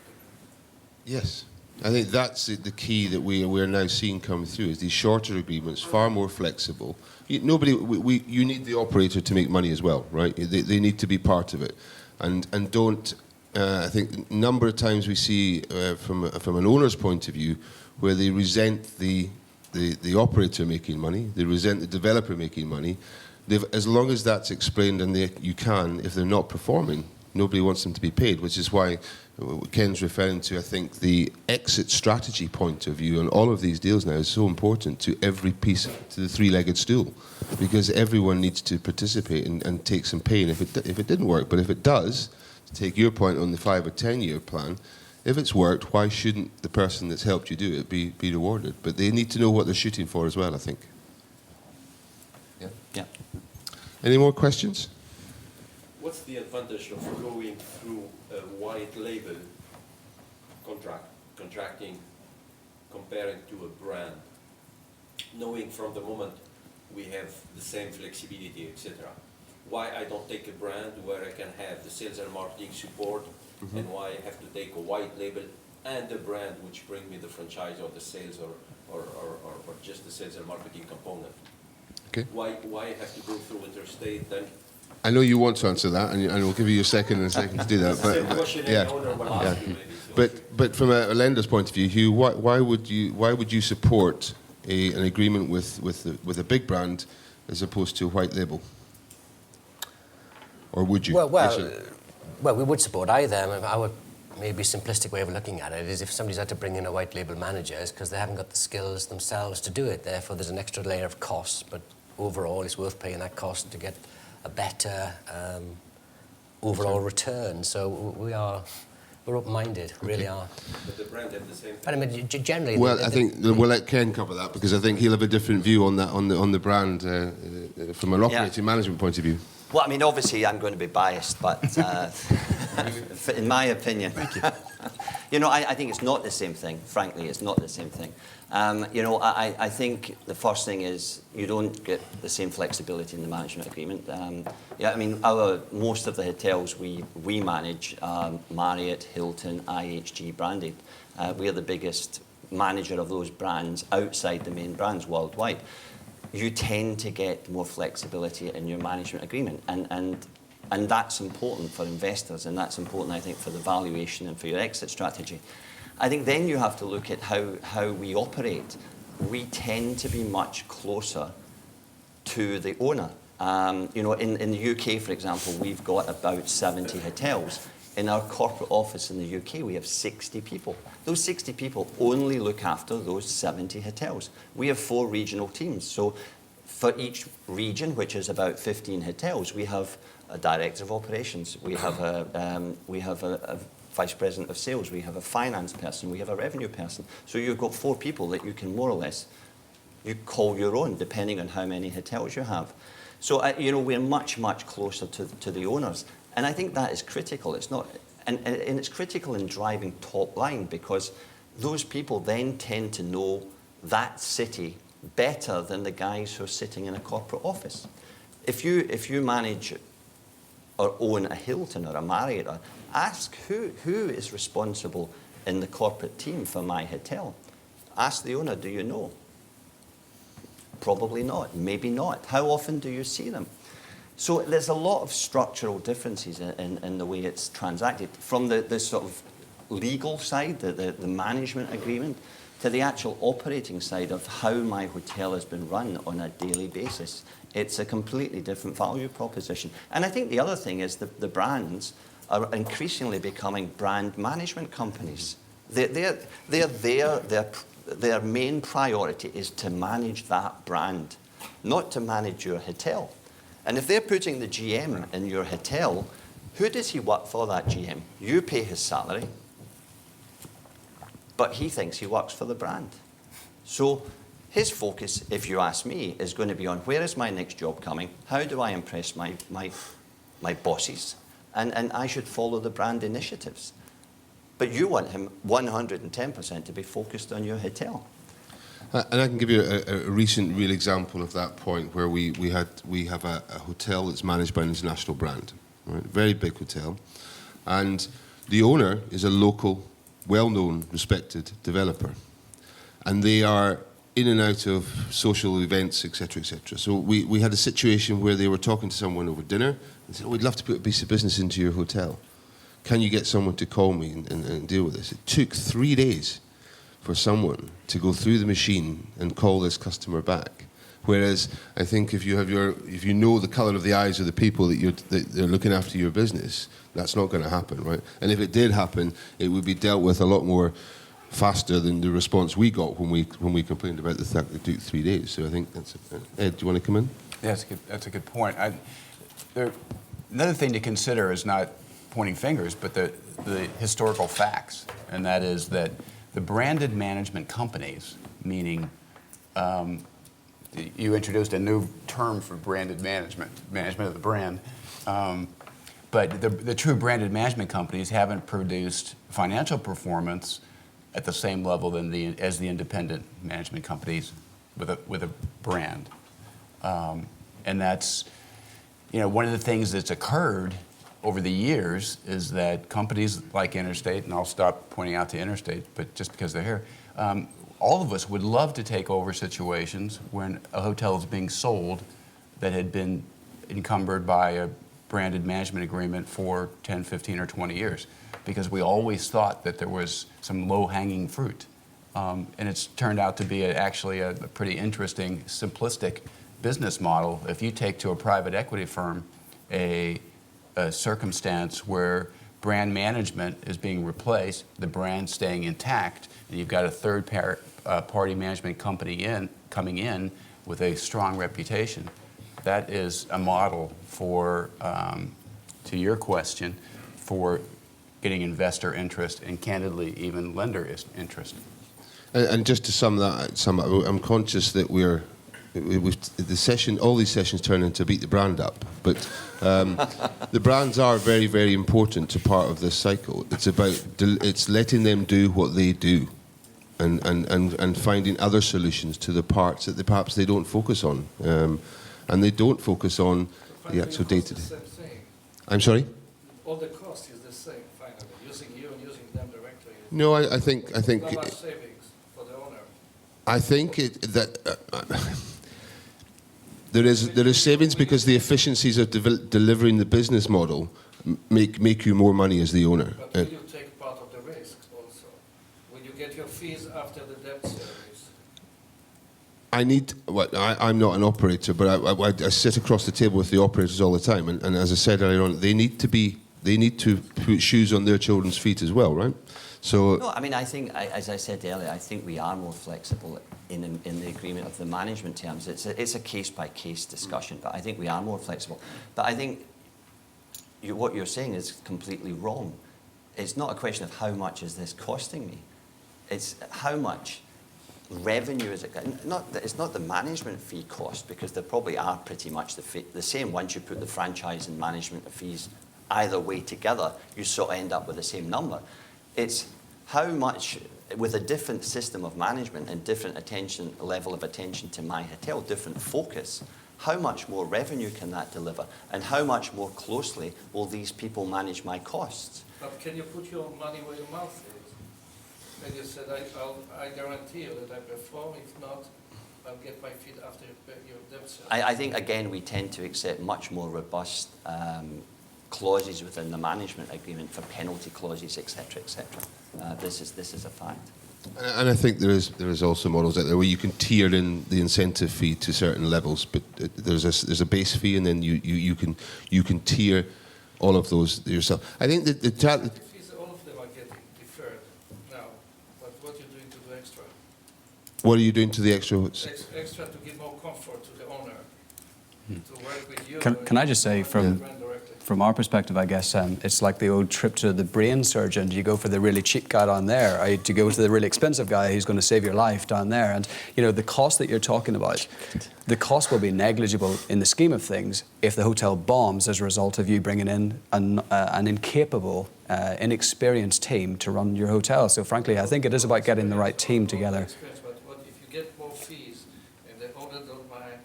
S1: Yes. I think that's the key that we're now seeing come through is these shorter agreements, far more flexible. You need the operator to make money as well, right? They need to be part of it, and don't. I think a number of times we see from an owner's point of view where they resent the operator making money, they resent the developer making money. As long as that's explained and you can, if they're not performing, nobody wants them to be paid, which is why Ken's referring to, I think, the exit strategy point of view on all of these deals now is so important to every piece, to the three-legged stool, because everyone needs to participate and take some pain if it didn't work. But if it does, to take your point on the 5 or 10-year plan, if it's worked, why shouldn't the person that's helped you do it be rewarded? But they need to know what they're shooting for as well, I think.
S5: Yeah.
S1: Any more questions?
S6: What's the advantage of going through a white label contracting, comparing to a brand, knowing from the moment we have the same flexibility, etc.? Why I don't take a brand where I can have the sales and marketing support, and why I have to take a white label and a brand which bring me the franchise or the sales or just the sales and marketing component?
S1: Okay.
S6: Why I have to go through interstate then?
S1: I know you want to answer that, and we'll give you a second to do that.
S6: Same question any owner will ask you, maybe. So.
S1: But from a lender's point of view, Hugh, why would you support an agreement with a big brand as opposed to a white label? Or would you?
S4: Well, we would support either. I mean, our maybe simplistic way of looking at it is if somebody's had to bring in a white label manager, it's because they haven't got the skills themselves to do it. Therefore, there's an extra layer of cost, but overall, it's worth paying that cost to get a better overall return. So we're open-minded, really are.
S6: But the brand have the same thing.
S4: But I mean, generally...
S1: Well, I think we'll let Ken cover that, because I think he'll have a different view on that, on the brand from an operating management point of view.
S5: Well, I mean, obviously, I'm going to be biased, but in my opinion, I think it's not the same thing. Frankly, it's not the same thing. I think the first thing is you don't get the same flexibility in the management agreement. Most of the hotels we manage are Marriott, Hilton, IHG branded. We are the biggest manager of those brands outside the main brands worldwide. You tend to get more flexibility in your management agreement, and that's important for investors, and that's important, I think, for the valuation and for your exit strategy. I think then you have to look at how we operate. We tend to be much closer to the owner. In the UK, for example, we've got about 70 hotels. In our corporate office in the UK, we have 60 people. Those 60 people only look after those 70 hotels. We have 4 regional teams. So for each region, which is about 15 hotels, we have a director of operations. We have a vice president of sales, we have a finance person, we have a revenue person. So you've got 4 people that you can more or less, you call your own, depending on how many hotels you have. So, you know, we're much, much closer to the owners. And I think that is critical. It's not, and it's critical in driving top line, because those people then tend to know that city better than the guys who are sitting in a corporate office. If you manage or own a Hilton or a Marriott, or ask who is responsible in the corporate team for my hotel. Ask the owner, do you know? Probably not, maybe not. How often do you see them? So there's a lot of structural differences in the way it's transacted, from the sort of legal side, the management agreement, to the actual operating side of how my hotel has been run on a daily basis. It's a completely different value proposition. And I think the other thing is the brands are increasingly becoming brand management companies. Their main priority is to manage that brand, not to manage your hotel. And if they're putting the GM in your hotel, who does he work for, that GM? You pay his salary, but he thinks he works for the brand. So his focus, if you ask me, is going to be on where is my next job coming? How do I impress my bosses? And I should follow the brand initiatives. But you want him 110% to be focused on your hotel.
S1: And I can give you a recent real example of that point, where we have a hotel that's managed by an international brand, right? Very big hotel, and the owner is a local, well-known, respected developer, and they are in and out of social events, etc., etc. So we had a situation where they were talking to someone over dinner and said, "Oh, we'd love to put a piece of business into your hotel. Can you get someone to call me and deal with this?" It took 3 days for someone to go through the machine and call this customer back. Whereas I think if you know the colour of the eyes of the people that they're looking after your business, that's not going to happen, right? And if it did happen, it would be dealt with a lot more faster than the response we got when we complained about the fact that it took 3 days. So I think that's Ed, do you want to come in?
S3: Yeah, that's a good point. Another thing to consider is not pointing fingers, but the historical facts, and that is that the branded management companies, meaning you introduced a new term for branded management of the brand, but the true branded management companies haven't produced financial performance at the same level as the independent management companies with a brand, and that's, you know, one of the things that's occurred over the years is that companies like Interstate, and I'll stop pointing out to Interstate, but just because they're here, all of us would love to take over situations when a hotel is being sold that had been encumbered by a branded management agreement for 10, 15, or 20 years, because we always thought that there was some low-hanging fruit. And it's turned out to be actually a pretty interesting, simplistic business model. If you take to a private equity firm a circumstance where brand management is being replaced, the brand staying intact, and you've got a third-party management company coming in with a strong reputation, that is a model for, to your question, for getting investor interest and, candidly, even lender interest.
S1: And just to sum that up, I'm conscious that all these sessions turn into beat the brand up, but the brands are very, very important to part of this cycle. It's letting them do what they do, and finding other solutions to the parts that perhaps they don't focus on, and they don't focus on the actual day-to-day. I'm sorry?
S8: All the cost is the same, finally, using you and using them directly.
S1: No, I think.
S8: Not much savings for the owner.
S1: I think there is savings because the efficiencies of delivering the business model make you more money as the owner.
S8: But will you take part of the risk also? Will you get your fees after the debt service?
S1: I'm not an operator, but I sit across the table with the operators all the time, and as I said earlier on, they need to put shoes on their children's feet as well, right? So
S5: no, I mean, I think, as I said earlier, I think we are more flexible in the agreement of the management terms. It's a case-by-case discussion, but I think we are more flexible. But I think what you're saying is completely wrong. it's not a question of how much is this costing me. It's how much revenue is it? It's not the management fee cost, because they probably are pretty much the same once you put the franchise and management fees either way together. You sort of end up with the same number. It's how much, with a different system of management and different level of attention to my hotel, different focus, how much more revenue can that deliver? And how much more closely will these people manage my costs?
S8: But can you put your money where your mouth is? And you said, I guarantee you that I perform. If not, I'll get my feet after your debt service.
S5: I think, again, we tend to accept much more robust clauses within the management agreement for penalty clauses, etc., etc. This is a fact.
S1: And I think there is also models out there where you can tier in the incentive fee to certain levels, but there's a base fee, and then you can tier all of those yourself. I think that
S8: Fees, all of them are getting deferred now. But what are you doing to do extra?
S1: what are you doing to the extra?
S8: Extra to give more comfort to the owner, to work with you.
S2: Can I just say, from our perspective, I guess it's like the old trip to the brain surgeon. Do you go for the really cheap guy down there, or do you go to the really expensive guy who's going to save your life down there? And the cost that you're talking about, the cost will be negligible in the scheme of things if the hotel bombs as a result of you bringing in an incapable, inexperienced team to run your hotel. So frankly, I think it is about getting the right team together.
S8: But what if you get more fees, and the owner don't mind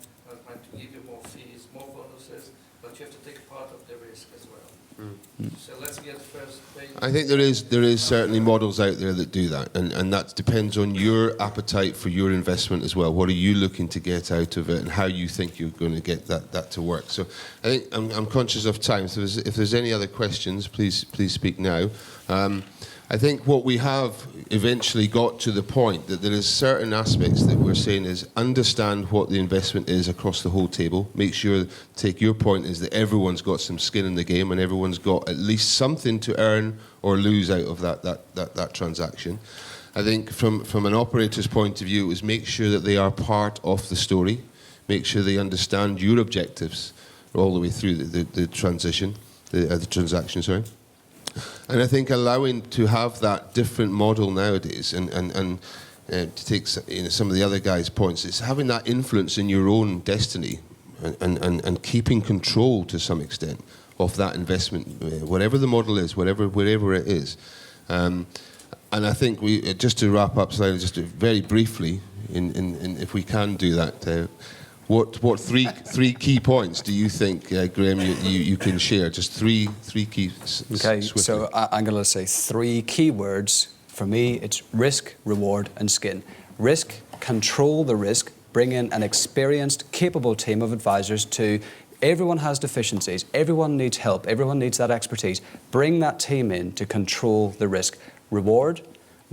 S8: to give you more fees, more bonuses, but you have to take part of the risk as well. So let's get first paid.
S1: I think there is certainly models out there that do that, and that depends on your appetite for your investment as well. What are you looking to get out of it, and how you think you're going to get that to work? So I think I'm conscious of time. So if there's any other questions, please speak now. I think what we have eventually got to the point that there is certain aspects that we're saying is understand what the investment is across the whole table. Make sure, take your point, is that everyone's got some skin in the game and everyone's got at least something to earn or lose out of that transaction. I think from an operator's point of view is make sure that they are part of the story. Make sure they understand your objectives all the way through the transaction, sorry. And I think allowing to have that different model nowadays, and to take some of the other guys' points, it's having that influence in your own destiny, and keeping control to some extent of that investment, whatever the model is, wherever it is. And I think just to wrap up slightly, just very briefly, if we can do that. What three key points do you think, Graham, you can share? Just three key.
S2: Okay,
S1: swiftly.
S2: so I'm going to say 3 key words. For me, it's risk, reward, and skin. Risk, control the risk. Bring in an experienced, capable team of advisors to. Everyone has deficiencies. Everyone needs help. Everyone needs that expertise. Bring that team in to control the risk. Reward.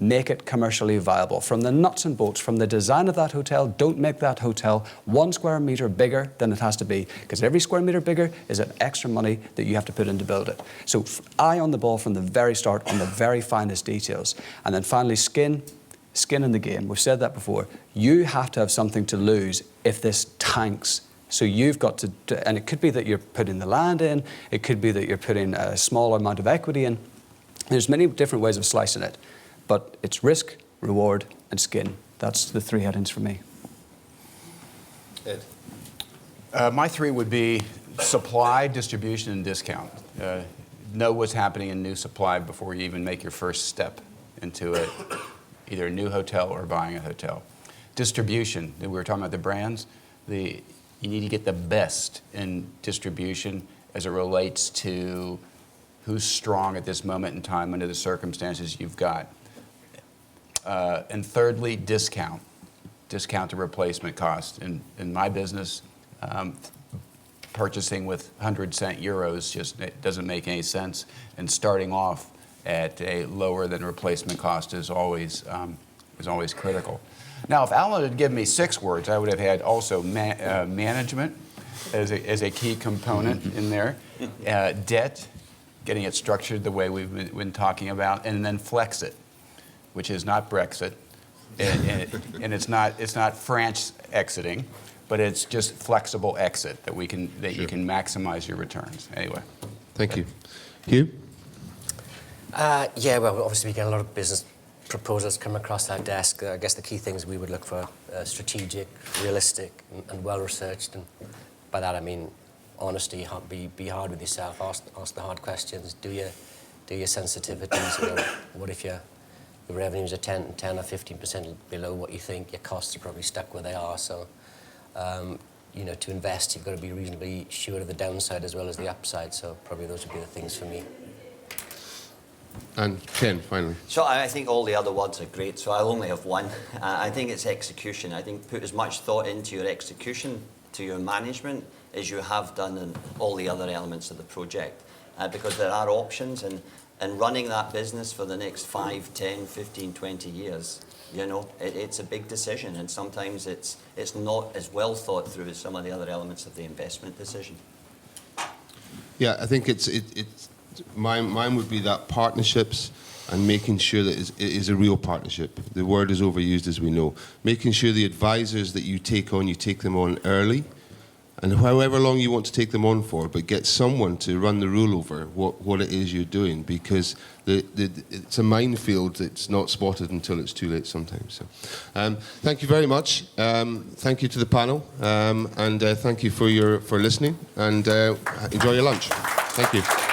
S2: Make it commercially viable. From the nuts and bolts, from the design of that hotel, don't make that hotel 1 square metre bigger than it has to be, because every square metre bigger is an extra money that you have to put in to build it. So eye on the ball from the very start on the very finest details. And then finally, skin in the game. We've said that before. You have to have something to lose if this tanks. So you've got to, and it could be that you're putting the land in, it could be that you're putting a small amount of equity in. There's many different ways of slicing it. But it's risk, reward, and skin. That's the 3 headings for me.
S3: Ed? My 3 would be supply, distribution, and discount. Know what's happening in new supply before you even make your first step into it, either a new hotel or buying a hotel. Distribution, we were talking about the brands. You need to get the best in distribution as it relates to who's strong at this moment in time under the circumstances you've got. And thirdly, discount to replacement cost. In my business, purchasing with 100-cent euros just doesn't make any sense, and starting off at a lower than replacement cost is always critical. Now, if Alan had given me 6 words, I would have had also management as a key component in there, debt, getting it structured the way we've been talking about, and then flex it, which is not Brexit, and it's not France exiting, but it's just flexible exit that you can maximize your returns. Anyway.
S1: Thank you. Hugh?
S4: Yeah, well, obviously we get a lot of business proposals come across our desk. I guess the key things we would look for, strategic, realistic, and well-researched. And by that I mean honesty, be hard with yourself, ask the hard questions, do your sensitivities. You know, what if your revenues are 10 or 15% below what you think, your costs are probably stuck where they are. So, you know, to invest, you've got to be reasonably sure of the downside as well as the upside. So probably those would be the things for me.
S1: And Ken, finally.
S5: So I think all the other words are great, so I'll only have one. I think it's execution. I think put as much thought into your execution, to your management, as you have done in all the other elements of the project. Because there are options, and running that business for the next 5, 10, 15, 20 years, you know, it's a big decision, and sometimes it's not as well thought through as some of the other elements of the investment decision.
S1: Yeah, I think it's mine would be that partnerships and making sure that it is a real partnership. The word is overused, as we know. Making sure the advisors that you take them on early, and however long you want to take them on for, but get someone to run the rule over what it is you're doing, because it's a minefield that's not spotted until it's too late sometimes. So, thank you very much. Thank you to the panel, and thank you for listening, and enjoy your lunch. Thank you.